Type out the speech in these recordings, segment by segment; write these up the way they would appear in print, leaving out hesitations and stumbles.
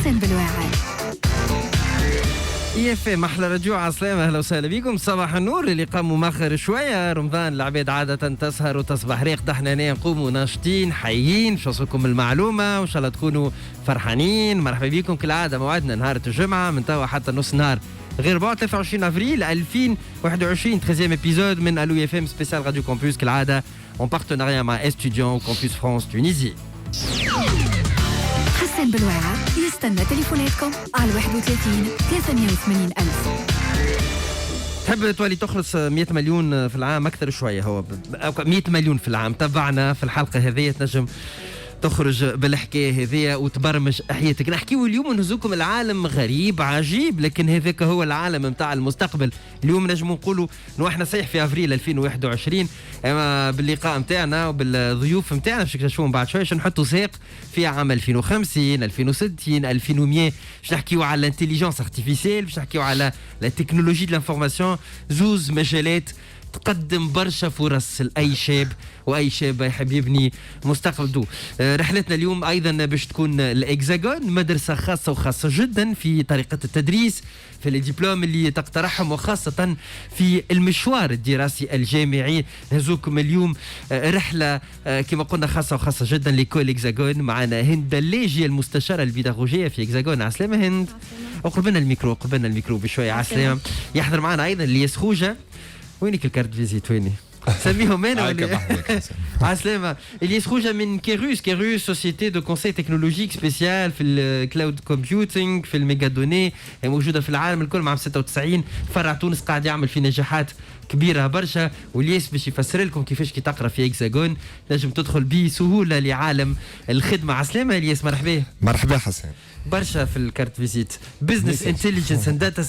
حسن بالواعي. EFM أحلى رجوع عسلامة، أهلا وسهلا بكم. صباح النور اللي قاموا ماخر شوية. رمضان العباد عادة تسهر وتصبح ريق، احنا هنا نقوموا ناشطين حيين. شو وصلكم المعلومة وإن شاء الله تكونوا فرحانين. مرحبا بكم كالعادة، موعدنا نهار الجمعة من توا حتى نص نهار غير بعد 23 أفريل 2021. 13e épisode من ألو EFM spécial Radio Campus كالعادة en partenariat مع Estudiant Campus France Tunisie. حسن بالواعي يستنى تليفوناتكم على 31 380 ألف. تحب تولي تخلص 100 مليون في العام أكثر شوية، هو 100 مليون في العام. تبعنا في الحلقة هذه تنجم تخرج بالحكايه هذيا وتبرمج حياتك. نحكيو اليوم نهزوكم العالم غريب عجيب، لكن هذاك هو العالم نتاع المستقبل. اليوم نجم نقولوا انه احنا صحيح في افريل 2021، اما باللقاء نتاعنا وبالضيوف نتاعنا باش نكتشفوهم بعد شويه باش نحطوا ساق في عام 2050 2060 2100. باش نحكيو على الانتيليجنس ارتيفيسيال، باش نحكيو على لا تكنولوجي دو لانفورماسيون، زوز مجالات تقدم برشا فرص لأي شاب وأي شاب يحب يبني مستقبل. رحلتنا اليوم أيضا باش تكون الإكزاغون، مدرسة خاصة وخاصة جدا في طريقة التدريس، في الدبلوم اللي تقترحهم، وخاصة في المشوار الدراسي الجامعي. نهزوكم اليوم رحلة كما قلنا خاصة وخاصة جدا لكل إكزاغون. معنا هند اللاجي المستشارة البيداغوجية في إكزاغون. عسلامة هند. وقربنا الميكرو بشوية. عسلامة. يحضر معنا أيضا الياس خوجة. وينك الكارت فيزيت ويني؟ سميهم انا ولا عسلامة. الياس خوجة من كيروس سوسيتي دو كونساي تكنولوجيك سبيسيال في الكلاود كومبيوتينغ في الميجادوني، موجودة في العالم الكل. مع 96 فرع تونس، قاعد يعمل في نجاحات كبيرة برشا. والياس باش يفسر لكم كيفاش كي تقرا في إكزاغون نجم تدخل بسهولة لعالم الخدمة. عسلامة الياس، مرحبا حسن. برشا في الكارت فيزيت. بزنس انتليجنس اند داتا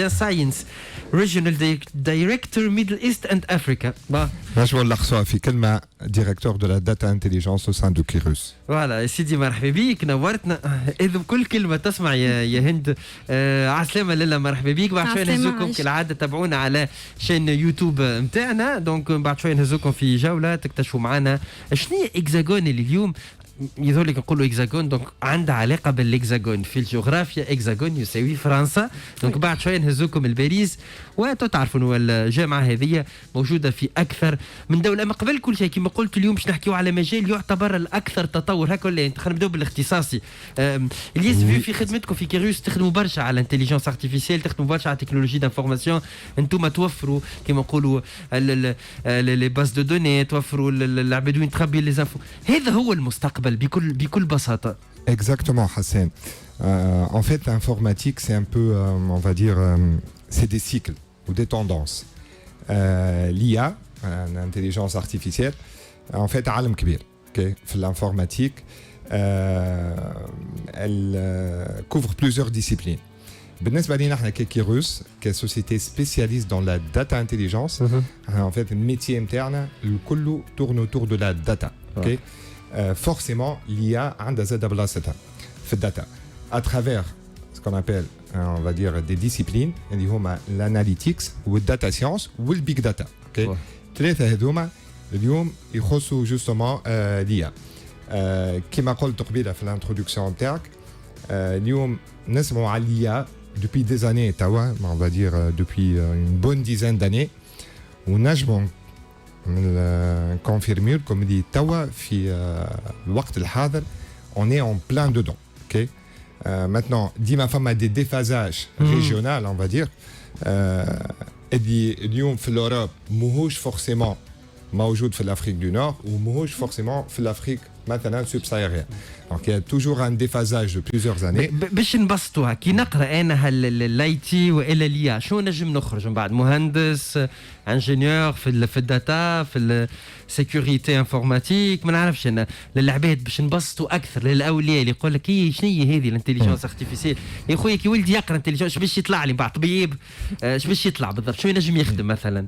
ساينس ريجيونال دايركتور ميدل ايست اند افريكا. نجم نلخصوها في كلمه ديريكتور دو لا داتا انتليجنس او سان دو كيروس. فوالا يا سيدي، مرحبا بيك، نورتنا. اذا بكل كلمه تسمع يا هند. عسلامه لله، مرحبا بيك. بعد شويه نهزوكم كالعاده، تابعونا على شين يوتيوب نتاعنا. دونك بعد شويه نهزوكم في جوله تكتشفوا معنا شنو هي إكزاغون اللي اليوم يظهر لك نقولوا إكزاغون. دونك عندها علاقه بالإكزاغون في الجغرافيا. إكزاغون يساوي فرنسا. دونك بعد شويه نهزوكم الباريس، وتعرفوا انه الجامعه هذه موجوده في اكثر من دوله. اما قبل كل شيء كما قلت اليوم باش نحكيو على مجال يعتبر الاكثر تطور. هكا ولا انت؟ خلينا نبداو بالاختصاصي. الياس في خدمتكم في كيروس تخدموا برشا على الانتيليجنس ارتيفيسيال، تخدموا برشا على تكنولوجي دانفورماسيون. انتم توفروا كما نقولوا لي باز دو دوني، توفروا العباد وين تخبي لي زانفو. هذا هو المستقبل بكل بساطه. Exactement, Hassan. En fait, l'informatique, c'est un peu, on va dire, c'est des cycles ou des tendances. L'IA, l'intelligence artificielle, en fait, عالم كبير. Okay? في l'informatique, elle couvre plusieurs disciplines. بالنسبة لنا احنا ككيروس كسوسيتي spécialiste dans la data intelligence, en fait, le métier نتاعنا الكل tourne autour de la data. Okay? Forcément, l'IA عندها زاد بلاصتها في الداتا à travers ce qu'on appelle, on va dire, des disciplines اللي هما l'analytics والdata science والbig data. Okay? ثلاثة هذوما اليوم يخصوا justement l'IA. كما قلت قبيلة في الانترودكسيون نتاعك، اليوم نسمعوا على l'IA depuis des années توا، on va dire depuis une bonne dizaine d'années، ونجموا confirmer comme dit توا في الوقت الحاضر on est en plein dedans. Okay? Maintenant, ديما فما des déphasages régionaux, on va dire. اليوم في الأوروب ماهوش forcément موجود في الأفريق دو نور، وماهوش forcément في الأفريق مثلا سوبساهاريان. Donc il y a toujours un déphasage de plusieurs années. باش نبسطوها كي نقرا انا الاي تي والى ليا، شو نجم نخرج من بعد؟ مهندس، انجينيور في الداتا، في السيكوريتي انفورماتيك، ما نعرفش انا. للعباد باش نبسطوا اكثر للاولياء اللي يقول لك ايه شنو هي هذه الانتليجنس ارتيفيسيال. يا خويا كي ولدي يقرا انتليجنس اش باش يطلع لي بعد؟ طبيب؟ اش باش يطلع بالضبط؟ شو ينجم يخدم مثلا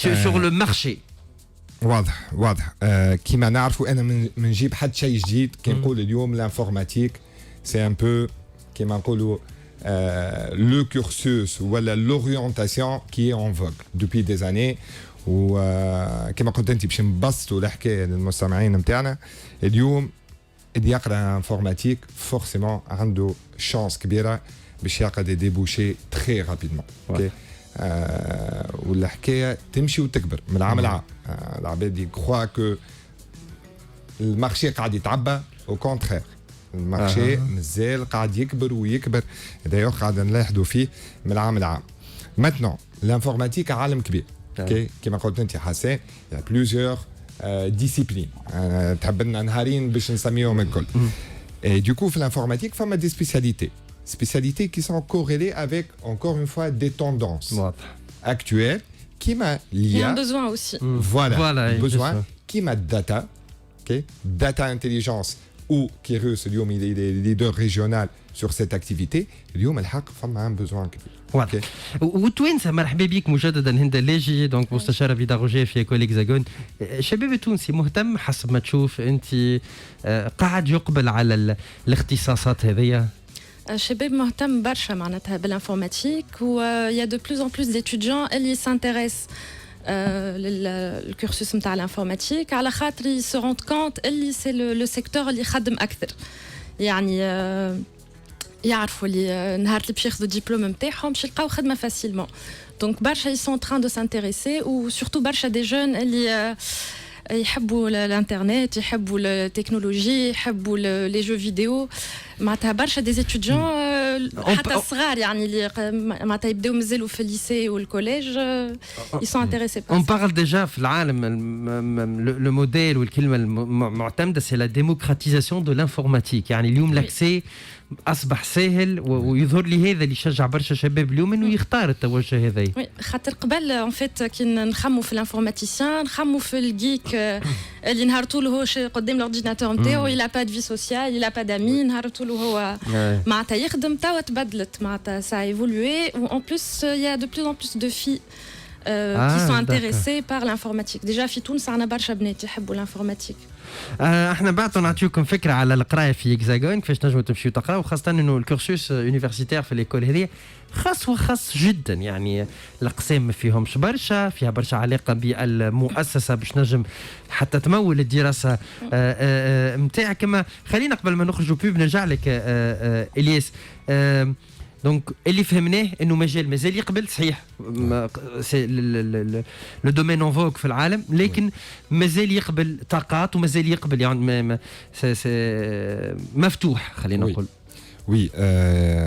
sur le marché؟ واضح. كيما نعرفوا انا من نجيب حد شيء جديد. كي نقول اليوم الانفورماتيك سي ان بو كيما نقولوا لو كورسوس ولا لورينتاسيون كي اون فوغ دوبي دي زاني. وكما قلت انت باش نبسطوا الحكايه للمستمعين نتاعنا، اليوم اللي يقرا انفورماتيك فورسيمون عنده شانس كبيره باش يلقى دي ديبوشي تري رابيدمون. اوكي والحكايه تمشي وتكبر من عام لعام. العباد يكخوا كو المارشي قاعد يتعبى او كونترير المارشي مازال قاعد يكبر ويكبر. دايوغ قاعد نلاحظوا فيه من عام لعام. ماتنون الانفورماتيك عالم كبير. اوكي كما قلت انت حسين يا بلوزيور ديسيبلين تحب لنا نهارين باش نسميهم الكل. Et du coup, l'informatique, il y a des spécialités qui sont corrélées avec, encore une fois, des tendances actuelles qui m'a lié. Il y a un besoin aussi. Voilà besoin qui m'a data, okay? Data intelligence ou qui il est leader régional sur cette activité. اليوم الحق فما un besoin كبير. واضح. والتوانسه مرحبا بك مجددا هند اللاجي دونك مستشاره بيداغوجيه في ايكول اكزاغون. الشباب التونسي مهتم حسب ما تشوف انت قاعد يقبل على الاختصاصات هذيا؟ الشباب مهتم برشا معناتها بالانفورماتيك ويا دو بلوز ان بلوس ديتوديون اللي سانتيريس للكورسوس نتاع الانفورماتيك على خاطر يسو روند كونت اللي سي لو سيكتور اللي يخدم اكثر. يعني يعرفوا اللي نهار اللي باش ياخذوا الدبلوم نتاعهم باش يلقاو خدمه فاسيلمون. دونك برشا ils sont en train de s'intéresser و surtout برشا دي جون اللي يحبوا الانترنت يحبوا التكنولوجي يحبوا لي جو فيديو معناتها برشا دي اتوديون حتى الصغار يعني اللي معناتها يبداو مازالوا في الليسي والكوليج ils sont intéressés par ça. On parle déjà في العالم le modèle والكلمه المعتمده c'est la démocratisation de l'informatique. يعني اليوم لاكسي اصبح سهل ويظهر لي هذا اللي يشجع برشا شباب اليوم انه يختار التوجه هذا. وي خاطر قبل ان فيت كي نخموا في الانفورماتيسيان نخموا في الجيك اللي نهار طول هو قدام الاورديناتور نتاعو il a pas de vie sociale il a pas d'amis نهار طول هو معناتها يخدم توا تبدلت معناتها ça a évolué ou en plus il y a de plus en plus de filles qui sont intéressées par l'informatique. Déjà في تونس عندنا برشا بنات يحبوا الانفورماتيك. احنا بعد نعطيكم فكره على القرايه في اكزاغون كيفاش تنجموا تمشيوا تقراوا خاصه انه الكورسوس يونيفرسيتير في ليكول هذه خاص جدا. يعني الاقسام ما فيهمش برشا فيها برشا علاقه بالمؤسسه باش نجم حتى تمول الدراسه نتاعك. كما خلينا قبل ما نخرجوا بيب نرجع لك الياس. دونك اللي فهمناه انه مازال يقبل صحيح سي لو دومين اون فوك في العالم لكن مازال يقبل طاقات ومازال يقبل يعني مفتوح خلينا نقول. وي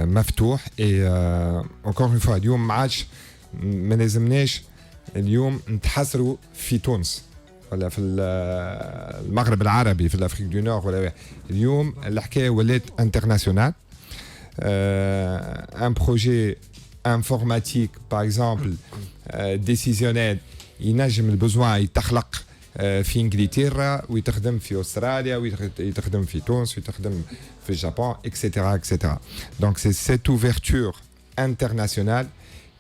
مفتوح اي اونكور اون فوا اليوم ما عادش ما لازمناش اليوم نتحسروا في تونس ولا في المغرب العربي في الافريك دو نور ولا اليوم الحكايه ولات انترناسيونال. Un projet informatique par exemple décisionnel ينجم البزوان يتخلق في انجلترا ويتخدم في استراليا ويتخدم في تونس ويتخدم في اليابان etc. Donc c'est cette ouverture internationale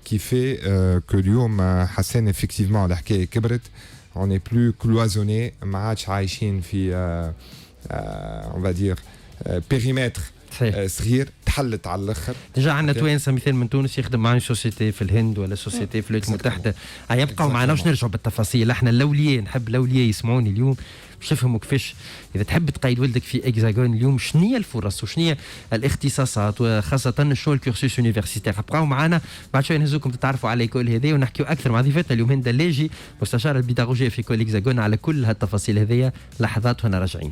qui fait que اليوم حسن effectivement الحكايه كبرت. On n'est plus cloisonné ما عادش عايشين في on va dire périmètre صغير تحلت على الاخر. ديجا عندنا توانسه مثال من تونس يخدم مع سوسيتي في الهند ولا سوسيتي في الولايات المتحده يبقاو معنا. واش نرجعوا بالتفاصيل احنا الاولياء نحب الاولياء يسمعوني اليوم باش يفهموا كيفاش اذا تحب تقيد ولدك في اكزاغون اليوم شنو هي الفرص وشنو هي الاختصاصات وخاصه شنو الكورسوس يونيفرسيتير. بقاو معنا بعد شويه نهزوكم تتعرفوا على ايكول هذه ونحكيو اكثر مع ضيفتنا اليوم هند اللاجي مستشاره البيداغوجيه في ايكول اكزاغون على كل هالتفاصيل هذيا. لحظات وانا راجعين.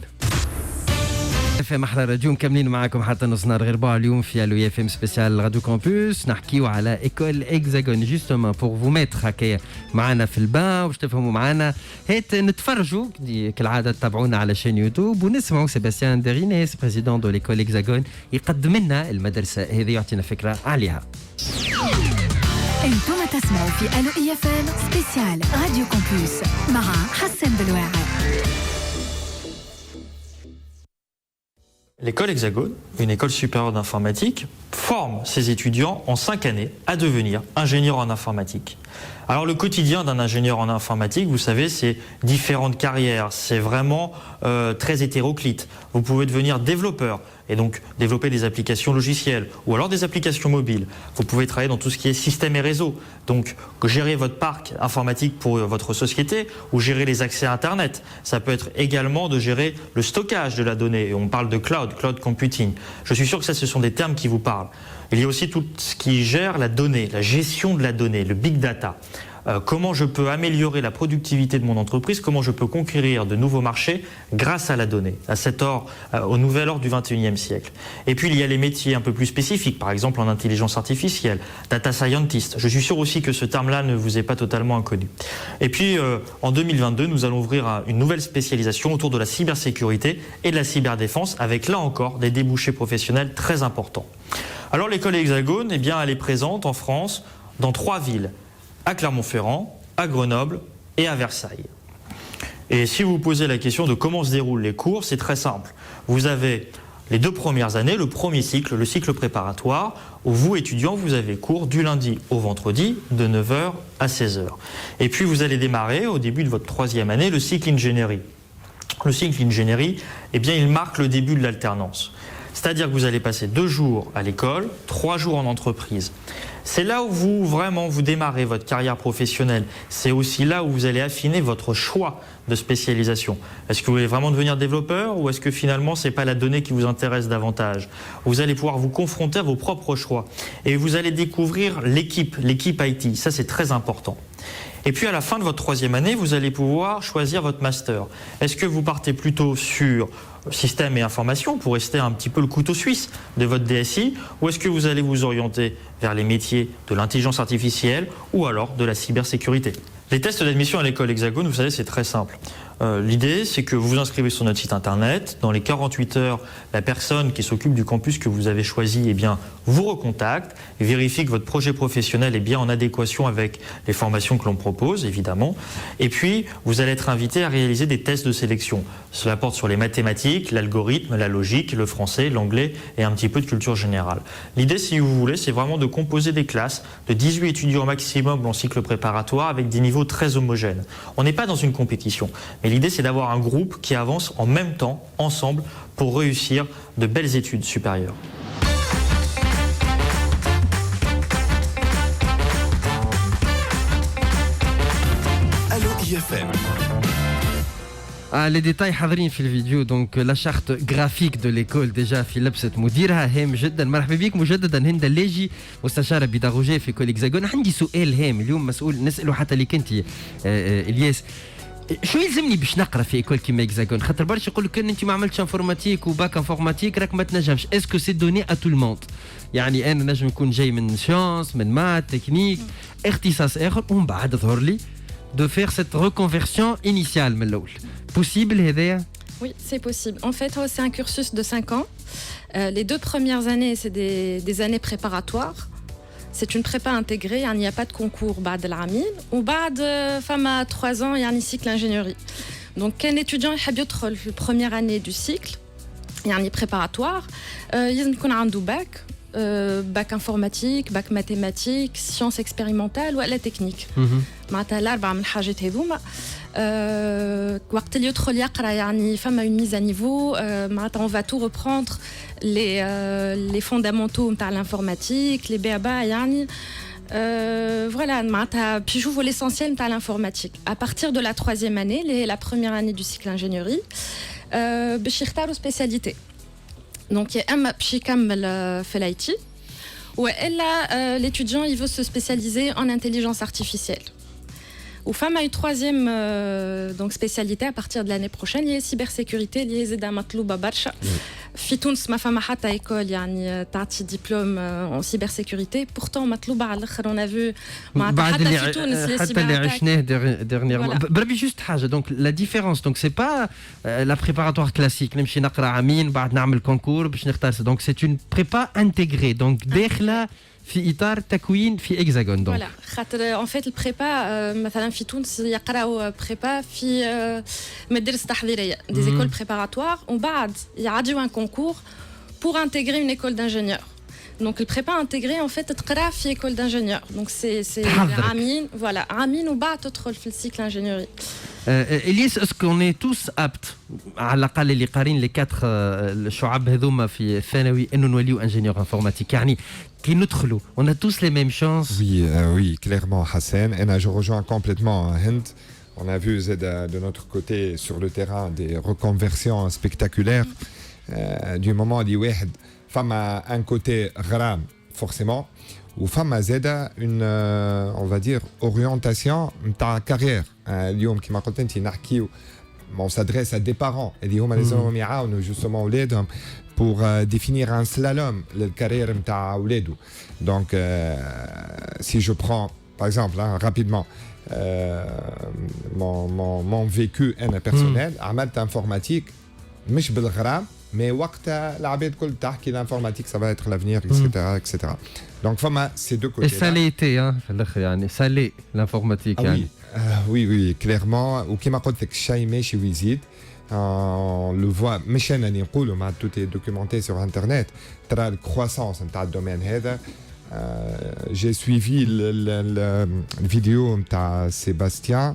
في محرة راديو مكملين معاكم حتى نص نهار غير ربع اليوم في الو اف ام سبيسيال راديو كامبوس نحكيو على ايكول اكزاغون جوستومون بور فو ميتر هكايا معنا في البان واش تفهموا معنا هات نتفرجوا كالعاده تتابعونا على شين يوتيوب ونسمعوا سيباستيان ديرينيس بريزيدون دو ليكول اكزاغون يقدم لنا المدرسه هذه يعطينا فكره عليها. انتم تسمعوا في الو اي اف ام سبيسيال راديو كامبوس مع حسن بلواعي. L'école Hexagone, une école supérieure d'informatique, forme ses étudiants en 5 années à devenir ingénieurs en informatique. Alors le quotidien d'un ingénieur en informatique, vous savez, c'est différentes carrières, c'est vraiment très hétéroclite. Vous pouvez devenir développeur, et donc développer des applications logicielles ou alors des applications mobiles. Vous pouvez travailler dans tout ce qui est système et réseau, donc gérer votre parc informatique pour votre société ou gérer les accès à Internet. Ça peut être également de gérer le stockage de la donnée. Et on parle de cloud computing. Je suis sûr que ça, ce sont des termes qui vous parlent. Il y a aussi tout ce qui gère la donnée, la gestion de la donnée, le big data. Comment je peux améliorer la productivité de mon entreprise, comment je peux conquérir de nouveaux marchés grâce à la donnée, au nouvel ordre du 21e siècle. Et puis il y a les métiers un peu plus spécifiques, par exemple en intelligence artificielle, data scientist. Je suis sûr aussi que ce terme-là ne vous est pas totalement inconnu. Et puis en 2022, nous allons ouvrir une nouvelle spécialisation autour de la cybersécurité et de la cyberdéfense, avec là encore des débouchés professionnels très importants. Alors l'école Hexagone, eh bien, elle est présente en France dans 3 villes. À Clermont-Ferrand, à Grenoble et à Versailles. Et si vous vous posez la question de comment se déroulent les cours, c'est très simple. Vous avez les 2 premières années, le premier cycle, le cycle préparatoire, où vous, étudiants, vous avez cours du lundi au vendredi, de 9h à 16h. Et puis vous allez démarrer, au début de votre 3e année, le cycle ingénierie. Le cycle ingénierie, eh bien, il marque le début de l'alternance. C'est-à-dire que vous allez passer 2 jours à l'école, 3 jours en entreprise. C'est là où vous démarrez votre carrière professionnelle. C'est aussi là où vous allez affiner votre choix de spécialisation. Est-ce que vous voulez vraiment devenir développeur ou est-ce que finalement ce n'est pas la donnée qui vous intéresse davantage? Vous allez pouvoir vous confronter à vos propres choix et vous allez découvrir l'équipe IT. Ça, c'est très important. Et puis à la fin de votre 3e année, vous allez pouvoir choisir votre master. Est-ce que vous partez plutôt sur système et information pour rester un petit peu le couteau suisse de votre DSI, ou est-ce que vous allez vous orienter vers les métiers de l'intelligence artificielle ou alors de la cybersécurité? Les tests d'admission à l'école Hexagone, vous savez, c'est très simple. L'idée, c'est que vous vous inscrivez sur notre site internet. Dans les 48 heures, la personne qui s'occupe du campus que vous avez choisi, eh bien, vous recontacte, vérifie que votre projet professionnel est bien en adéquation avec les formations que l'on propose, évidemment. Et puis, vous allez être invité à réaliser des tests de sélection. Cela porte sur les mathématiques, l'algorithme, la logique, le français, l'anglais et un petit peu de culture générale. L'idée, si vous voulez, c'est vraiment de composer des classes de 18 étudiants maximum en cycle préparatoire avec des niveaux très homogènes. On n'est pas dans une compétition. Et l'idée, c'est d'avoir un groupe qui avance en même temps, ensemble, pour réussir de belles études supérieures. Allo IFM. Les détails حاضرين في الفيديو. دونك لا شارت جرافيك دو ليكول ديجا في لبسه مديرها هام جدا. مرحبا بك مجددا هند اللاجي مستشاره بيداغوجيه في كول اكزاغون. عندي سؤال هام اليوم مسؤول نساله حتى لك انت الياس. شو يلزمني باش نقرا في ايكول كيما اكزاغون؟ خاطر برشا يقول لك انت ما عملتش انفورماتيك وباك انفورماتيك راك ما تنجمش. اسكو سي دوني ا تو الموند؟ يعني انا نجم نكون جاي من سيونس من مات تكنيك اختصاص اخر ومن بعد ظهر لي de faire cette reconversion initiale من الأول. Possible هذايا؟ Oui, c'est possible. En fait, c'est un cursus de 5 ans. Les 2 premières années, c'est des années préparatoires. C'est une prépa intégrée, il n'y a pas de concours بعد العامين. وبعد فما 3 ans, il y a un cycle ingénierie. Donc, un étudiant يحب يدخل في première année du cycle, يعني préparatoire, يلزم يكون عنده bac. Bac informatique, bac mathématiques, sciences expérimentales ou la technique. معناتها الأربعة من الحاجات هذوما. وقت اللي يدخل يقرا يعني فما une mise à niveau. معناتها on va tout reprendre les fondamentaux نتاع l'informatique, les BABA يعني. Voilà, معناتها باش يشوفوا l'essentiel نتاع l'informatique. À partir de la 3e année, la première année du cycle ingénierie, باش يختاروا spécialité. Donc, il y a un MAPCHICAM fait l'IT, ou l'étudiant il veut se spécialiser en intelligence artificielle. Ou femme a une 3e donc spécialité à partir de l'année prochaine, il y a cybersécurité, il y a زيدا مطلوبة برشا. في تونس ما فما حتى école يعني تعطي diplôme en cybersécurité, pourtant مطلوبة على الآخر. On a vu حتى في تونس les حتى اللي عشناه dernièrement. بربي جوست حاجة. Donc la différence, donc c'est pas la préparatoire classique. نمشي نقرا عامين بعد نعمل كونكور باش نختار. Donc c'est une prépa intégrée. Donc داخلة في اطار تكوين في اكزاغون. دونك فوالا خاطر ان فيت البريبا مثلا في تونس يقراو بريبا في مدارس تحضيريه دي زيكول بريباراتوار ومن بعد يعديو ان كونكور pour intégrer une école d'ingénieur. Donc le prépa intégré en fait تقرا في école d'ingénieur. Donc c'est عامين voilà عامين وبعد تدخل في الcycle ingénierie. Elias, est-ce qu'on est tous aptes على الأقل اللي قارين les 4 الشعب هذوما في الثانوي إنه نوليو ingénieur informatique يعني كي ندخلوا on a tous les mêmes chances. Oui, clairement Hassan. Et je rejoins complètement Hind. On a vu de notre côté sur le terrain des reconversions spectaculaires. Du moment où واحد femme a un côté غرام forcément ou femme a une on va dire orientation ta carrière. اليوم كما قلت انت نحكيو on s'adresse à des parents اللي هما لازمهم يعاونوا justement اولادهم pour définir un slalom للكارير نتاع اولادو. Donc si je prends par exemple rapidement mon vécu personnel عملت informatique مش بالغرام mais وقتها العباد كل تحكي l'informatique ça va être l'avenir etc. Donc فما ces deux côtés. Et ça l'est été في الاخر يعني ça l'est l'informatique يعني. Oui, clairement. Ou qui m'a dit que Chaimé chez Wizid, on le voit, mais chez Nani Koul, tout est documenté sur Internet. La croissance dans le domaine. J'ai suivi la vidéo de Sébastien.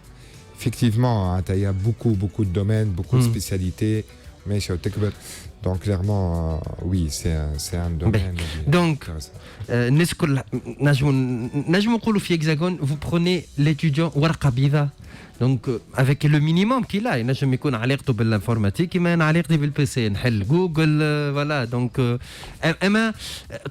Effectivement, il y a beaucoup de domaines, beaucoup de spécialités. Mais chez Tekber. Donc clairement, oui, c'est un domaine. Donc, نجم نقولوا في Hexagone, vous prenez l'étudiant ورقة بيضاء. Donc avec le minimum qu'il a, ينجم يكون علاقته بالانفورماتيك كما انا علاقتي بالبيسي نحل جوجل فوالا. دونك اما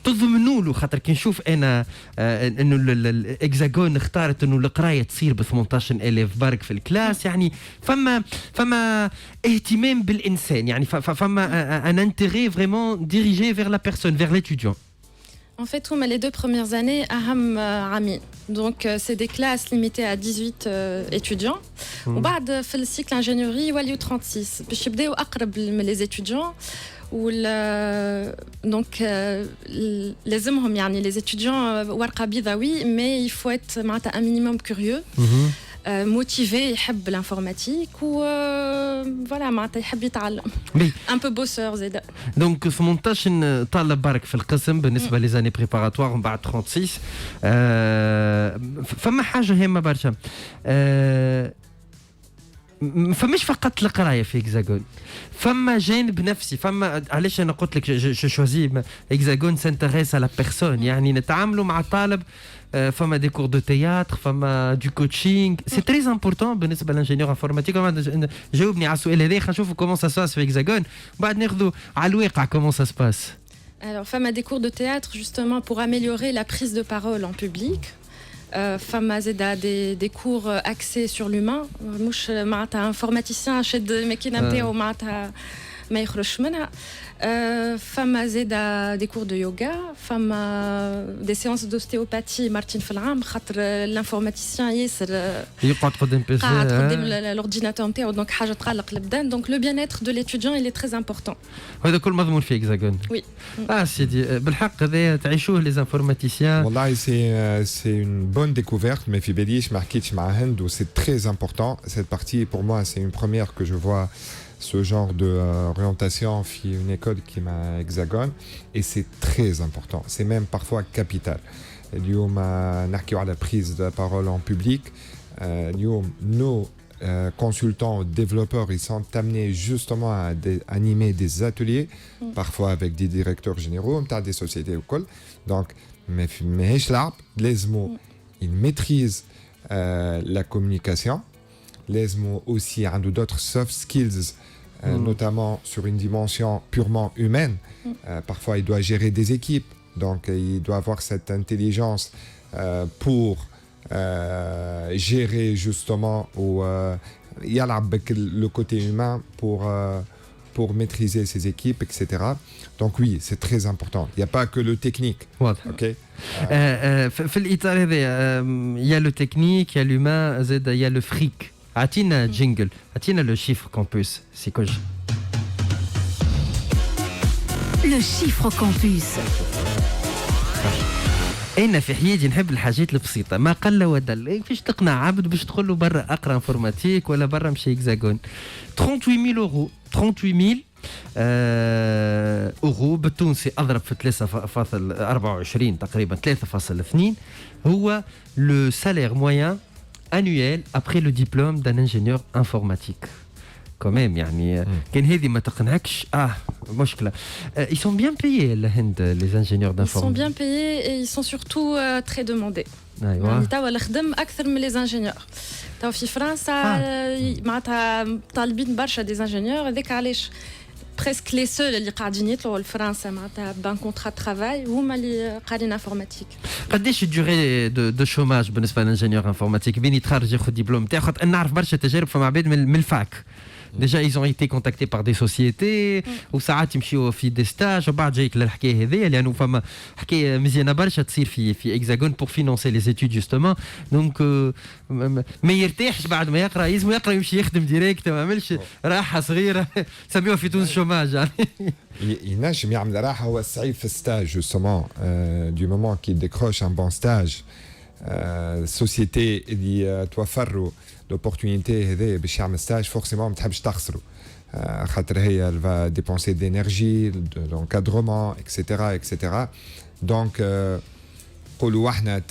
تضمنوا له خاطر كي نشوف انا انه الاكزاغون اختارت انه القرايه تصير ب 18000 برك في الكلاس يعني فما اهتمام بالانسان يعني فما ان انتيغي فريمون ديريجي vers la personne, vers l'étudiant. En fait, les 2 premières années, Aham Rami. Donc, c'est des classes limitées à 18 étudiants. Ou بعد في le cycle ingénierie, il y a 36. باش يبداو أقرب les étudiants. Donc, لازمهم يعني les étudiants ورقة بيضاء oui, mais il faut être معناتها un minimum curieux. Motivé, يحب l'informatique ou voilà معناتها يحب يتعلم. Un peu bosseur زيدا. Donc 18 طالب برك في القسم بالنسبه لي زاني بريباراتوار ومن بعد 36 فما حاجه هامه برشا. فمش فقط القرايه في هكزاغون، فما جانب نفسي، فما علاش انا قلت لك جو شوزي هكزاغون سانتريس على بيرسون، يعني نتعاملوا مع طالب فما دي كور دو تياتر، فما دو كوتشينغ، سي تري امبورطون بالنسبه للانجينيور انفورماتيك. جاوبني على السؤال هذا، خلينا نشوفوا كومون سا سباس في هكزاغون، بعد ناخذوا على الواقع كومون سا سباس. Alors, femme a des cours de théâtre justement pour améliorer la prise de parole en public. Femme a des cours axés sur l'humain. مش معناتها informaticien شد الماكينه نتاعو معناتها ما يخرجش منها. فما زيدا دي كور دو يوغا، فما دي سيونس دوستيوباتي مارتين في العام، خاطر الانفورماتيسيان ياسر يقعد قدام بيسي، قاعد قدام الاورديناتور نتاعو، دونك حاجه تقلق البدن. دونك لو بيان اتر دو ليتيديون il est très important. هذا كل مضمون في هكزاغون. وي سيدي بالحق هذا تعيشوه لي انفورماتيسيان. والله c'est une bonne découverte. Mais في باليش ما حكيتش مع هند و c'est très important cette partie. Pour moi c'est une première que je vois ce genre d'orientation في une école qui m'a Hexagone, et c'est très important, c'est même parfois capital. اليوم نحكيو على prise de parole en public. اليوم nos consultants, développeurs, ils sont amenés justement à animer des ateliers, parfois avec des directeurs généraux, des sociétés ou quoi. Donc, mais les mots, ils maîtrisent la communication. Les mots aussi, d'autres soft skills, notamment sur une dimension purement humaine. Parfois, il doit gérer des équipes, donc il doit avoir cette intelligence pour gérer justement le côté humain pour maîtriser ses équipes, etc. Donc oui, c'est très important. Il n'y a pas que le technique. Okay. في الإطار هذا il y a le technique, il y a l'humain, il y a le fric. عطينا جينجل، عطينا لو شيفر كامبوس سيكوج. لو شيفر كامبوس. انا في حياتي نحب الحاجات البسيطه، ما قل ودل. فاش تقنع عبد باش تقول له برا اقرا انفورماتيك ولا برا مشي هكزاغون؟ 38000 €، 38000 اورو بالتونسي اضرب في 3.24 تقريبا 3.2 هو لو سالير موين annuel après le diplôme d'un ingénieur informatique. Quand même, يعني كان هذه ما تقنعكش مشكلة. Ils sont bien payés الهند les ingénieurs d'informatique. Ils sont bien payés et ils sont surtout très demandés. يعني توا الخدم أكثر من les ingénieurs. توا في فرنسا معناتها طالبين برشا des ingénieurs هذاك علاش presque les seuls اللي قاعدين يطلعوا لفرنسا معناتها بان كونترا ترافاي هما اللي قاعدين انفورماتيك. قداش الدوري دو شوماج بالنسبه للانجينيور انفورماتيك بين يتخرج ياخذ دبلوم تاعو خاطر نعرف برشا تجارب فما عباد من الفاك. Déjà, ils ont été contactés par des sociétés وساعات يمشيوا في دي ستاج وبعد جايك للحكايه هذيا لانه فما حكايه مزيانه برشا تصير في اكزاغون pour financer les études justement. Donc ما يرتاحش بعد ما يقرا يلزم يقرا يمشي يخدم ديريكت ما يعملش راحه صغيره سميوها في تونس شوماج يعني. ينجم يعمل راحه هو الصعيب في الستاج justement du moment qu'il décroche un bon stage société اللي توفر له l'opportunité هذه باش يعمل ستاج فورسيمون ما تحبش تخسره خاطر هي elle va dépenser de l'énergie de l'encadrement etc. donc قولوا احنا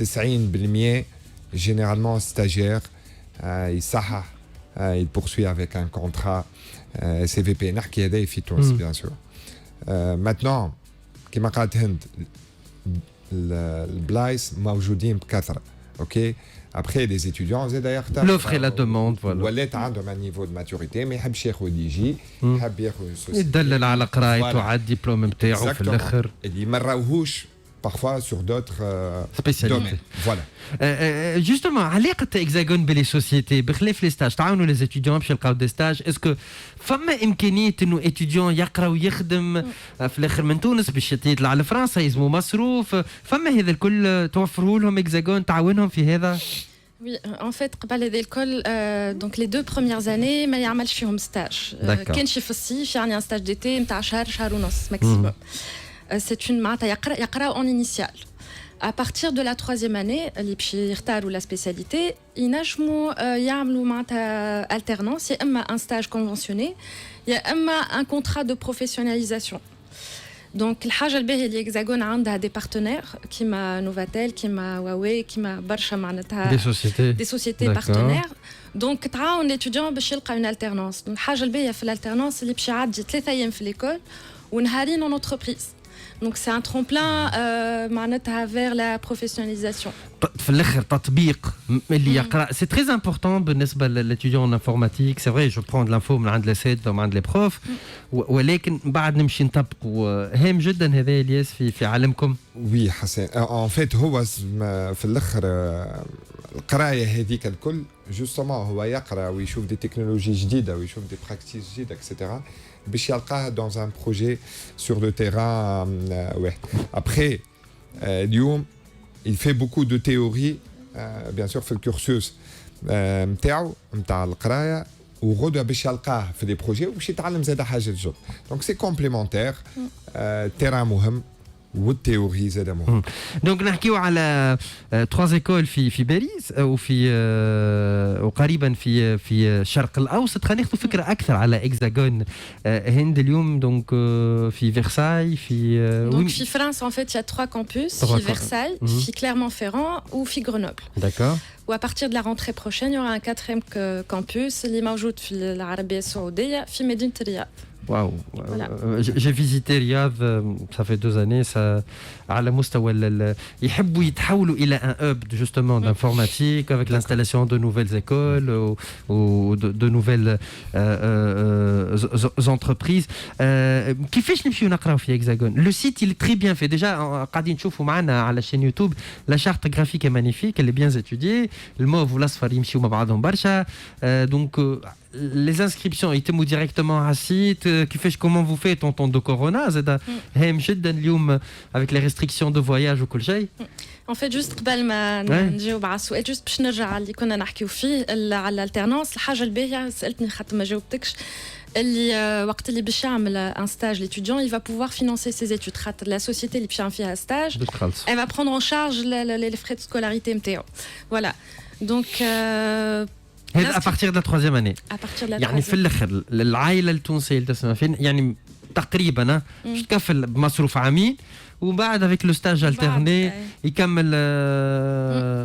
90% généralement stagiaire يصحح il poursuit avec un contrat CVP نحكي هذا في تونس bien sûr. maintenant كما قالت هند البلايص موجودين بكثره اوكي. Après, les étudiants, l'offre et la demande, voilà. ولات عندهم un niveau de maturité ما يحبش ياخذ يجي يحب ياخذ société. يدلل على قرايته وعلى الدبلوم نتاعو في الاخر. اللي ما راوهوش parfois sur d'autres domaines. Voilà. Justement, علاقة إكزاغون باللي سوسيتي بخلاف لي ستاج تعاونوا لي ستوديون باش يلقاو دي ستاج اسكو فما إمكانية إنه إتيديون يقرا ويخدم في الآخر من تونس باش يطلع لفرنسا يلزموا مصروف فما هذا الكل توفروا لهم إكزاغون تعاونهم في هذا؟ Oui, en fait, قبل هذا الكل donc les 2 premières années ما يعملش فيهم ستاج. كان شي في الصيف يعني ان ستاج ديتي نتاع شهر ونص ماكسيموم. C'est une معناتها يقرا en initial. À partir de la 3e année اللي باش يختاروا la spécialité ينجموا يعملوا معناتها alternance يا اما un stage conventionné يا اما un contrat de professionnalisation. دونك الحاجه الباهيه اللي اكزاغون عندها دي بارتنير كيما نوفاتيل كيما هواوي كيما برشا معناتها دي سوسيتي بارتنير. دونك تعاون ليتيديون باش يلقى اون التيرنونس. الحاجه الباهيه في الالتيرنونس اللي باش يعدي 3 ايام في ليكول ونهارين اون انتربريز. Donc c'est un tremplin معناتها vers la professionnalisation. في الاخر تطبيق اللي يقرا سي تري امبورطون بالنسبه للاتيديون انفورماتيك. سي فري جو برون لانفو من عند الاساتذه ومن عند لي بروف ولكن بعد نمشي نطبقوا هام جدا هذا الياس في عالمكم. وي حسن ان فيت هو في الاخر القرايه هذيك الكل جوستومون هو يقرا ويشوف دي تكنولوجي جديده ويشوف دي براكتيس جديده اكسيتيرا باش يلقاها dans un projet sur le terrain. Ouais. Après اليوم il fait beaucoup de théorie bien sûr في الكورسوس نتاعو نتاع القرايه وغدا باش يلقاه في دي بروجي وباش يتعلم زاد حاجه جديده. دونك سي كومبليمونتير تيران مهم والتيوري زاد مهم. دونك نحكيو على 3 ايكول في باريس وفي وقريبا في الشرق الاوسط. خلينا ناخذ فكره اكثر على اكزاغون هند اليوم. دونك في فرساي دونك في فرنسا en fait il y a 3 campus في Versailles في Clermont-Ferrand ou في Grenoble. D'accord. و à partir de la rentrée prochaine il y aura un 4e campus اللي موجود في العربيه السعوديه في مدينه الرياض. Waouh, voilà. J'ai visité Riyad, ça fait 2 années, ça على مستوى يحبوا يتحولوا إلى un hub justement d'informatique avec l'installation de nouvelles écoles ou de nouvelles entreprises. كيفاش نمشيو نقراو في Hexagone? Le site il est très bien fait. Déjà قاعدين نشوفوا معنا على chaîne YouTube la charte graphique est magnifique, elle est bien étudiée. الموف والأصفر يمشيوا مع بعضهم برشا. Donc les inscriptions يتموا directement على السيت. كيفاش comment vous faites en temps de corona زاد هام جدا اليوم avec les restrictions de voyage وكل شيء. En fait juste قبل ما نجاوب على السؤال just باش نرجع على اللي كنا نحكيو فيه على الالترنانس. الحاجه الباهيه سالتني خاطر ما جاوبتكش اللي وقت اللي باش يعمل ان ستاج ليتيديون il va pouvoir financer ses études خاطر la société اللي باش يعمل فيها ستاج elle va prendre en charge les frais de scolarité نتاعو. Voilà. Donc هذا ابارتيغ دو تروازيام اني à partir de la يعني في troisième. الاخر العائله التونسيه اللي تسمع فين يعني تقريبا تكفل بمصروف عامين وبعد افيك لو ستاج الترني يكمل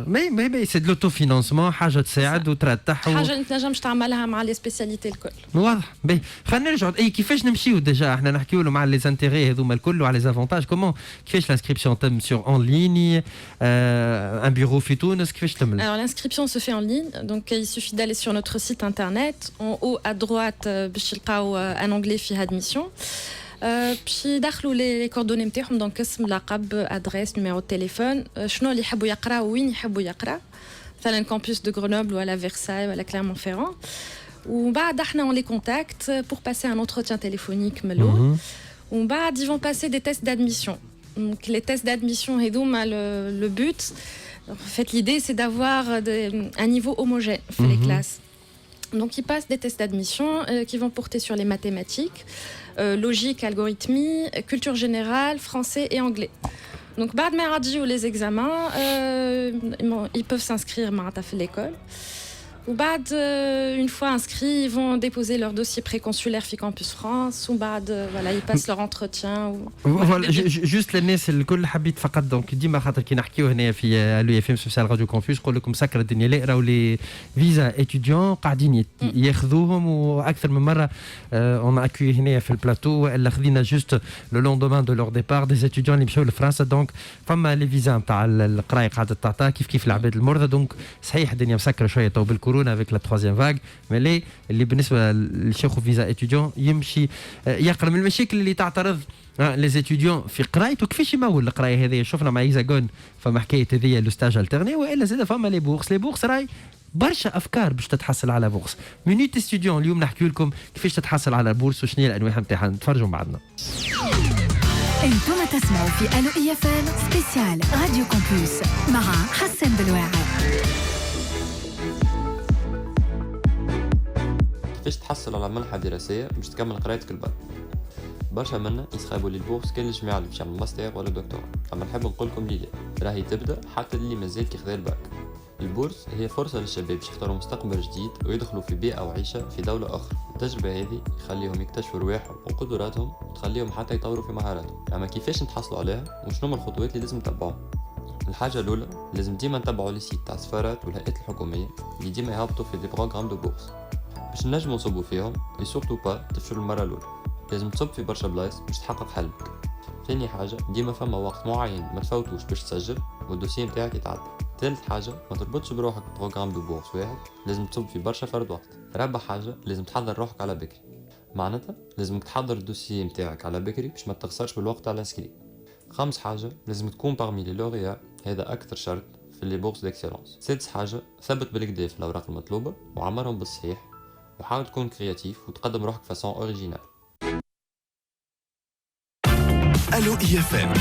مي سي دو لوتو فينانسمون حاجه تساعد وترتاح حاجه اللي تنجمش تعملها مع لي سبيسياليتي الكل. واضح باهي خلينا نرجعوا اي كيفاش نمشيو ديجا احنا نحكيو له مع لي زانتيغي هذوما الكل وعلى لي زافونتاج كومون كيفاش لانسكريبسيون تم سور اون ليني ان بيرو في تونس كيفاش تم Alors l'inscription se fait en ligne, donc il suffit d'aller sur notre site internet. En haut à droite, باش يلقاو un onglet فيه admission. باش يدخلوا les coordonnées نتاعهم دونك اسم لقب ادريس نيميرو تليفون شنو اللي يحبوا يقراو وين يحبوا يقرا مثلا كامبوس دو غرونوبل ولا فيرساي ولا كليرمون-فيران ومن بعد احنا on les contacte pour passer un entretien téléphonique ملو ومن بعد ils vont passer des tests d'admission. Donc les tests d'admission هذوما le but en fait l'idée c'est d'avoir un niveau homogène في les classes. Donc ils passent des tests d'admission qui vont porter sur les mathématiques, logique, algorithmie, culture générale, français et anglais. Donc بعد ما يعديوا les examens, ils peuvent s'inscrire à l'école. وبعد une fois inscrits, ils vont déposer leur dossier préconsulaire في Campus France وبعد voilà, ils passent leur entretien. فوالا جوست للناس الكل حبيت فقط دونك ديما خاطر كي نحكيو هنا في الو اف ام سبيسيال راديو كونفوس نقول لكم سكر الدنيا لا راهو لي فيزا اتيديون قاعدين ياخذوهم واكثر من مره اون اكوي هنا في البلاتو والا خذينا جوست لو لوندومان دو لور ديبار دي اتيديون اللي مشاو لفرنسا دونك فما لي فيزا نتاع القرايه قاعده تعطى كيف العباد المرضى دونك صحيح الدنيا مسكره شويه تو بالكورونا avec la troisième vague mais اللي بالنسبه للشيخ فيزا اتيديون يمشي يقرا من المشاكل اللي تعترض لي اتيديون في قرايته كيفاش يمول القرايه هذه شفنا مع ايزاغون فما حكايه هذه لو ستاج الترني والا زاد فما لي بورس راي برشا افكار باش تتحصل على بورس مينوت ستوديون اليوم نحكي لكم كيفاش تتحصل على البورس وشنو هي الانواع نتاعها نتفرجوا بعضنا. انتم تسمعوا في الو اي اف ام سبيسيال راديو كومبوس مع حسن بلواعي. كيفاش تحصل على منحة دراسية باش تكمل قرايتك الباك؟ برشا منا يسخابوا لي البورس كان الجماعة اللي باش يعمل ماستر ولا دكتوراه، أما نحب نقول لكم ليلة راهي تبدا حتى اللي مازال كي خذا الباك. البورس هي فرصة للشباب باش يختاروا مستقبل جديد ويدخلوا في بيئة وعيشة في دولة أخرى. التجربة هذه يخليهم يكتشفوا رواحهم وقدراتهم وتخليهم حتى يطوروا في مهاراتهم. أما كيفاش نتحصلوا عليها وشنو هما الخطوات اللي لازم نتبعوها؟ الحاجة الأولى لازم ديما نتبعوا لي سيت تاع السفارات والهيئات الحكومية اللي ديما يهبطوا في دي بروغرام دو بورس باش نجمو نصبوا فيهم اي سورتو با تفشلوا المره الاولى. لازم تصب في برشا بلايص باش تحقق حلمك. ثاني حاجه ديما فما وقت معين ما تفوتوش باش تسجل والدوسيه نتاعك يتعدل. ثالث حاجه ما تربطش بروحك بروغرام دو بورس واحد، لازم تصب في برشا فرد وقت. رابع حاجه لازم تحضر روحك على بكري، معناتها لازم تحضر الدوسيه نتاعك على بكري باش ما تخسرش بالوقت على الانسكري. خامس حاجه لازم تكون بارمي لي لوريا، هذا اكثر شرط في لي بورس ديكسيلونس. سادس حاجه ثبت بالكدا في الاوراق المطلوبه وعمرهم بالصحيح وحاول تكون كرياتيف وتقدم روحك فاسون اوريجينال. الو اي اف ام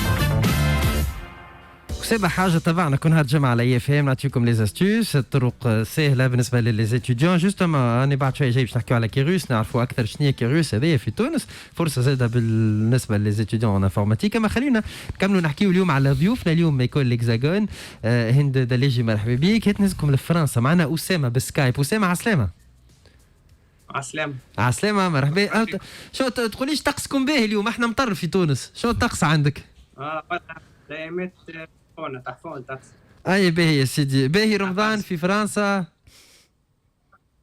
سابع حاجه تبعنا كون هاد الجمعه على اي اف ام نعطيكم لي زاستوس الطرق سهله بالنسبه للزيتيديون جوستومون راني بعد شويه جاي باش نحكيو على كيروس نعرفوا اكثر شنو هي كيروس هذه في تونس فرصه زاده بالنسبه للزيتيديون ان انفورماتيك. اما خلينا نكملوا نحكيو اليوم على ضيوفنا اليوم ميكول ليكزاغون هند دليجي مرحبا بك. هات نزكم لفرنسا معنا اسامه بالسكايب. اسامه عسلامه. عسلامه مرحبا. شو تقوليش طقسكم باهي اليوم؟ احنا مطر في تونس. شو الطقس عندك؟ دائمات تحفون طقس. اي باهي يا سيدي. باهي رمضان في فرنسا؟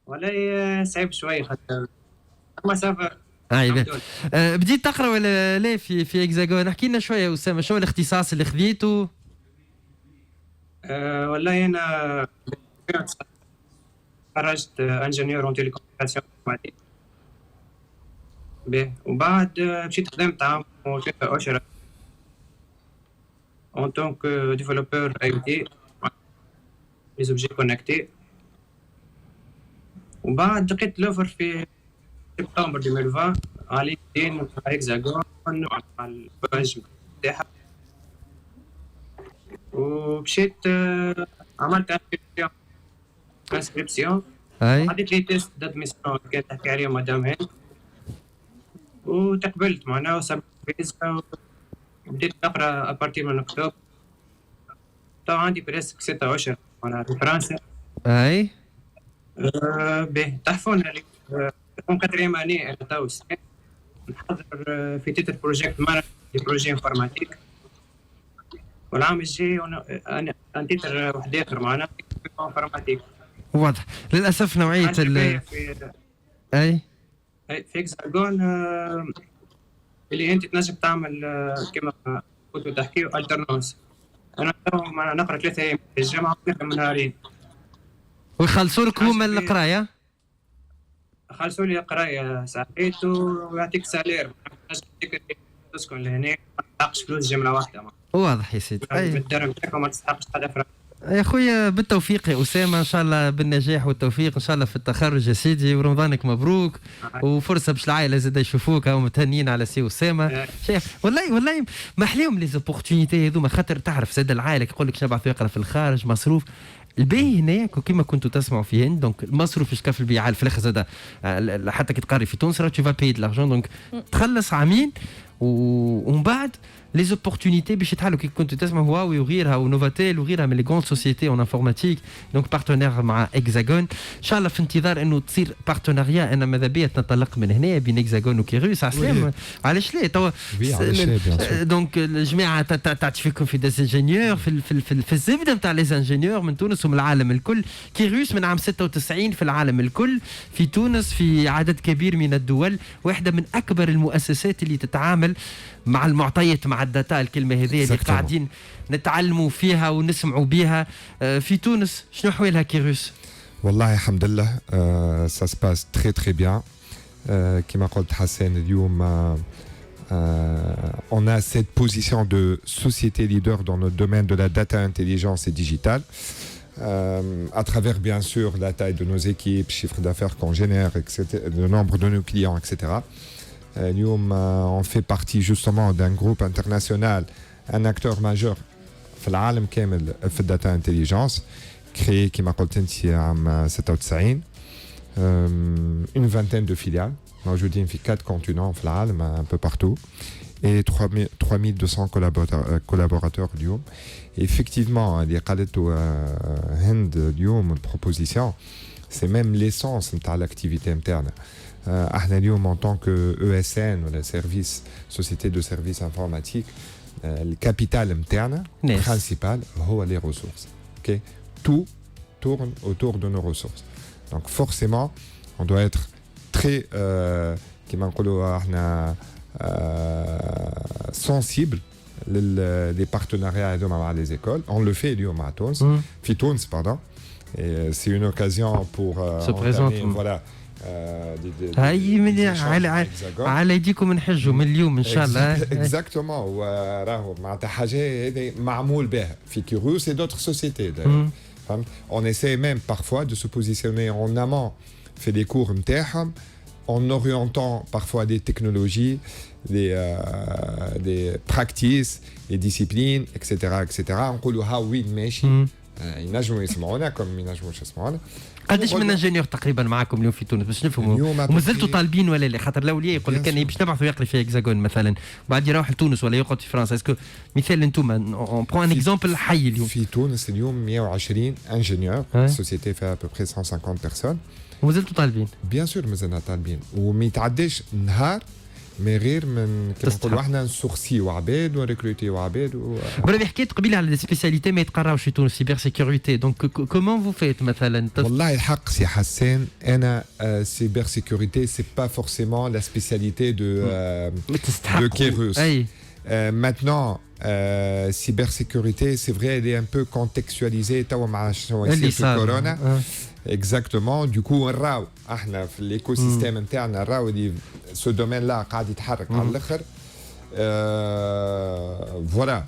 والله صعيب شوي خاطر ما سافر. اي باهي. بديت تقرا ولا لا في اكزاغون؟ احكي لنا شويه اسامه شو الاختصاص اللي خذيته؟ والله انا خرجت انجينيور اون تيليكومونيكاسيون باهي وبعد مشيت خدمت عام وثلاثة أشهر en tant que développeur IoT les objets connectés. وبعد لقيت لوفر في سبتمبر 2020 على لينكدين مع هكزاغون مع الباج نتاعها ومشيت عملت انسكريبسيون عطيت لي تيست دادميسيون كانت تحكي عليه مدام هند وتقبلت معناها وصبت فيزا بديت نقرا ابارتي من اكتوبر. تو عندي بريسك 6 أشهر معناها في فرنسا. اي به تحفون عليك اون كاتريام اني انا تو السنة نحضر في تيتر بروجيكت مانجر بروجي انفورماتيك والعام الجاي انا تيتر واحد اخر معنا انفورماتيك. واضح. للاسف نوعيه اي في اكزاغون اللي انت تنجم تعمل كما كنتوا تحكيوا الترنونس. انا نقرا 3 ايام في الجامعه ونخدم من نهارين. ويخلصوا لك هما القرايه؟ خلصوا لي قرايه ساعات ويعطيك سالير تسكن لهنا ما تستحقش فلوس جمله واحده. واضح يا سيدي. بالدرهم بتاعك ما تستحقش حتى فرق. يا خويا بالتوفيق يا اسامه، ان شاء الله بالنجاح والتوفيق ان شاء الله في التخرج يا سيدي، ورمضانك مبروك وفرصه باش العائله زاد يشوفوك او متهنيين على سي اسامه. شيخ والله ما احلاهم لي زوبورتينيتي هذوما، خاطر تعرف زاد العائله يقول لك نبعثوا يقرا في الخارج مصروف الباهي هنايا كيما كنتوا تسمعوا في هند. دونك المصروف اش كفل بيه في الاخر زاد حتى كي تقري في تونس راه تو فا باي دلارجون. دونك تخلص عامين ومن بعد لي زوبورتينيتي باش يتحلوا كي كنتوا تسمعوا هواوي وغيرها ونوفاتيل وغيرها من لي غون سوسيتي اون انفورماتيك. دونك بارتنير مع اكزاغون ان شاء الله، في انتظار انه تصير بارتناريا. انا ماذا بيا نتطلق من هنا بين اكزاغون وكيروس عسلام. علاش لا توا دونك الجماعه تعطي فيكم في ديز انجينيور في الزبده نتاع لي انجينيور من تونس ومن العالم الكل. كيروس من عام 96 في العالم الكل، في تونس في عدد كبير من الدول، واحده من اكبر المؤسسات اللي تتعامل مع المعطيات مع الداتا. الكلمه هذه اللي قاعدين نتعلموا فيها ونسمعوا بها في تونس. شنو حوالها كيروس؟ والله الحمد لله ça se passe très très bien. كما قلت حسن اليوم on a cette position de société leader dans notre domaine de la data intelligence et digitale. À travers bien sûr la taille de nos équipes, chiffre d'affaires qu'on génère, etc., le nombre de nos clients, etc. On fait partie justement d'un groupe international, un acteur majeur في العالم كامل في الداتا انتليجنس، créé كما قلت انت عام 96 une vingtaine de filiales موجودين في 4 continents في العالم un peu partout et 3200 collaborateurs اليوم. Effectivement اللي قالته هند اليوم البروبوزيسيون c'est même l'essence نتاع l'activité نتاعنا. احنا اليوم en tant que ESN ولا service société de services informatiques الكابيتال نتاعنا principal هو les ressources. OK, tout tourne autour de nos ressources. Donc forcément on doit être très كما نقولوا احنا sensible les partenariats مع les écoles. On le fait اليوم مع تونس في تونس pardon. Et c'est une occasion pour se présenter voilà هاي من على يديكم نحجوا من اليوم ان شاء الله. Exactement. وراهو معناتها حاجه هذه معمول بها في كيروس et d'autres sociétés. On essaie même parfois de se positionner en amont في les cours نتاعهم en orientant parfois des technologies, des practices, des disciplines, etc. نقولوا ها وين ماشي ينجموا يسمعونا كم ينجموش يسمعونا. قداش من انجينيور تقريبا معاكم اليوم في تونس باش نفهموا ومازلتوا طالبين ولا لا؟ خاطر الاولياء يقول لك انا باش نبعثوا يقري في اكزاغون مثلا وبعد يروح لتونس ولا يقعد في فرنسا. اسكو مثال انتم اون برون ان اكزومبل حي اليوم في تونس اليوم 120 انجينيور سوسيتي فيها ابوبري 150 بيرسون ومازلتوا طالبين؟ بيان سور مازلنا طالبين وما يتعداش نهار من غير من كما نقولوا احنا نسورسيو عباد ونريكروتيو عباد بربي حكيت قبيله على السبيسياليتي ما يتقراوش في تونس سيبر سيكوريتي. دونك كومون فو فيت مثلا؟ والله الحق سي حسان انا سيبر سيكوريتي سي با فورسيمون لا سبيسياليتي دو كيروس. Maintenant, cybersécurité, c'est vrai, elle est un peu contextualisée. Le corona. Exactement. Du coup, l'écosystème interne, ce domaine-là, voilà.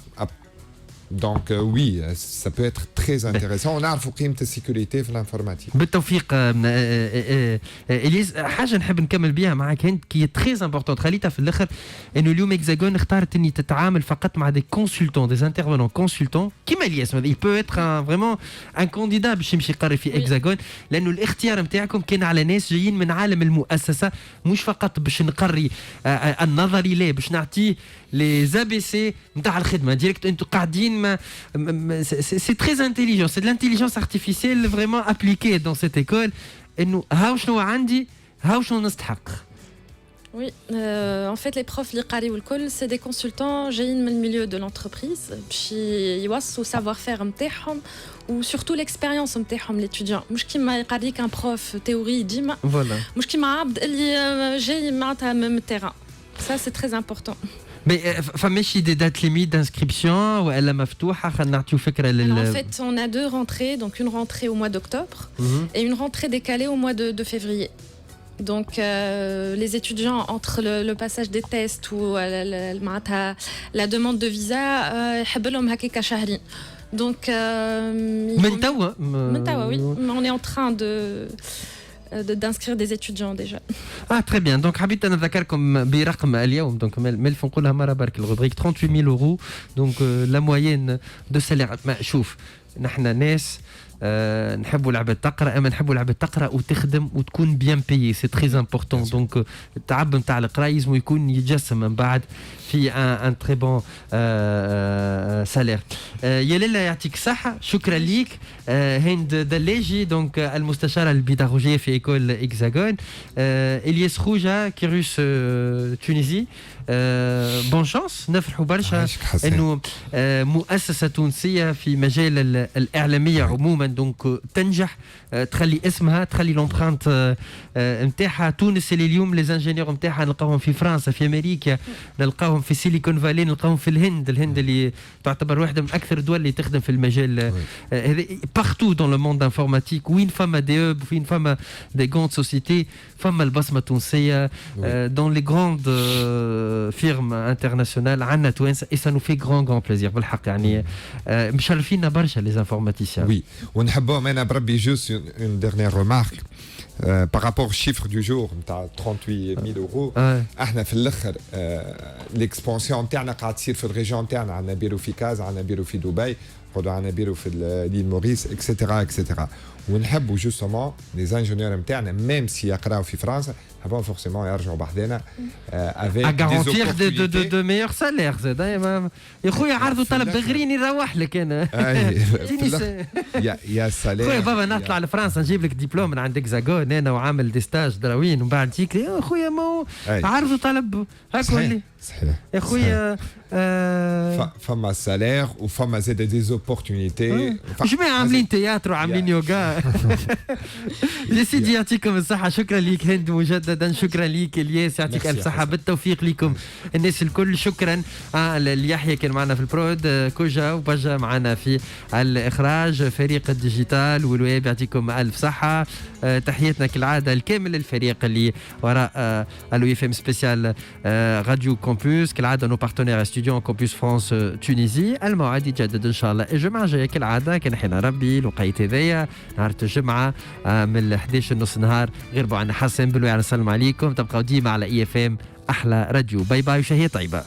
Donc oui, ça peut être très intéressant. On a قيمة السيكوريتي في الانفورماتيك. بالتوفيق الياس. حاجه نحب نكمل بها معك هند كي تري امبورطون خليتها في الاخر انه اليوم اكزاغون اختارت اني تتعامل فقط مع دي كونسلتون دي انترفونون كونسلتون كيما الياس. il peut être فريمون ان كانديدا باش يمشي يقري في اكزاغون لانه الاختيار نتاعكم كان على ناس جايين من عالم المؤسسه مش فقط باش نقري النظري لا باش نعطيه لي زي بي سي نتاع الخدمه ديريكت. انتم قاعدين c'est très intelligent, c'est de l'intelligence artificielle vraiment appliquée dans cette école. انه هاو شنو عندي هاو شنو نستحق. Oui, en fait, les profs اللي والكل c'est des consultants جايين من الميليو de l'entreprise باش يوصلوا savoir-faire نتاعهم و surtout l'expérience نتاعهم l'étudiant. مش كيما يقريك un prof théorie ديما. Voilà. مش كيما عبد اللي جاي معناتها من التيران. Ça c'est très important. Mais فماشي des dates limites d'inscription ولا مفتوحة خلينا نعطيو فكرة En fait, on a 2 rentrées, donc une rentrée au mois d'octobre et une rentrée décalée au mois de février. Donc, les étudiants, entre le passage des tests ou la demande de visa, donc, oui, on est en train d'inscrire des étudiants déjà. très bien. Donc, حبيت نذكركم برقم اليوم. Donc, ملف نقولها مرة برك الغبريك 38 000 €. Donc, la moyenne de salaire. شوف نحن ناس نحبوا العباد تقرا اما نحبوا العباد تقرا وتخدم وتكون بيان بايي سي تري امبورطون دونك التعب نتاع القرايه لازم يكون يتجسم من بعد في ان تري بون سالير. يا ليلى يعطيك الصحه شكرا ليك. هند دلاجي دونك المستشاره البيداغوجيه في ايكول اكزاغون. الياس خوجه كيروس تونيزي بون شانس نفرحوا برشا انه مؤسسه تونسيه في مجال الاعلاميه عموما دونك تنجح تخلي اسمها تخلي لومبرانت نتاعها. تونس اللي اليوم لي زانجينيور نتاعها نلقاوهم في فرنسا في امريكا نلقاوهم في سيليكون فالي نلقاوهم في الهند اللي تعتبر واحده من اكثر الدول اللي تخدم في المجال هذا بارتو دون لو موند انفورماتيك وين فما دي اوب وين فما دي غروند سوسيتي فما البصمه التونسيه دون لي غروند فيرم انترناسيونال عندنا توانسه اي سا نو في غران بليزير بالحق يعني مشرفينا برشا لي انفورماتيسيان. وي ونحبهم انا بربي جوست اون ديرنيير ريمارك بارابور الشيفر دو جور نتاع 38000 €. احنا في الاخر ليكسبونسيون نتاعنا قاعد تصير في الريجيون نتاعنا. عندنا بيرو في كاز عندنا بيرو في دبي عندنا بيرو في ليل موريس اكسيتيرا ونحبوا جوستومون لي زانجينيور نتاعنا ميم سي يقراو في فرنسا نحبهم فورسيمون يرجعوا بحدنا افيك دي اوبورتونيتي دو ميور سالير زاد يا خويا عرضوا طلب بغريني نروح لك انا يا سالير خويا بابا نطلع لفرنسا نجيب لك دبلوم من عند اكزاغون انا وعامل دي ستاج دراوين ومن بعد تجيك يا خويا ما عرضوا طلب هاكا ولي صحيح يا خويا فما سالير وفما زاد دي زوبورتونيتي جماعه عاملين تياتر وعاملين يوغا. يا سيدي يعطيكم الصحه. شكرا ليك هند مجددا. شكرا ليك الياس يعطيك الف صحه. بالتوفيق لكم الناس الكل. شكرا ليحيى كان معنا في البرود كوجا وبجا معنا في الاخراج فريق الديجيتال والويب يعطيكم الف صحه. تحياتنا كالعاده لكامل الفريق اللي وراء الو اف ام سبيسيال راديو كومبوس كالعاده نو بارتنير استوديو كومبوس فرانس تونيزي. الموعد يتجدد ان شاء الله الجمعه الجايه كالعاده كان حين ربي لقيت هذايا نهار الجمعه من 11 نص نهار. غير عنا حسن بلوي على السلام عليكم. تبقوا ديما على اي اف ام احلى راديو. باي باي وشهيه طيبه.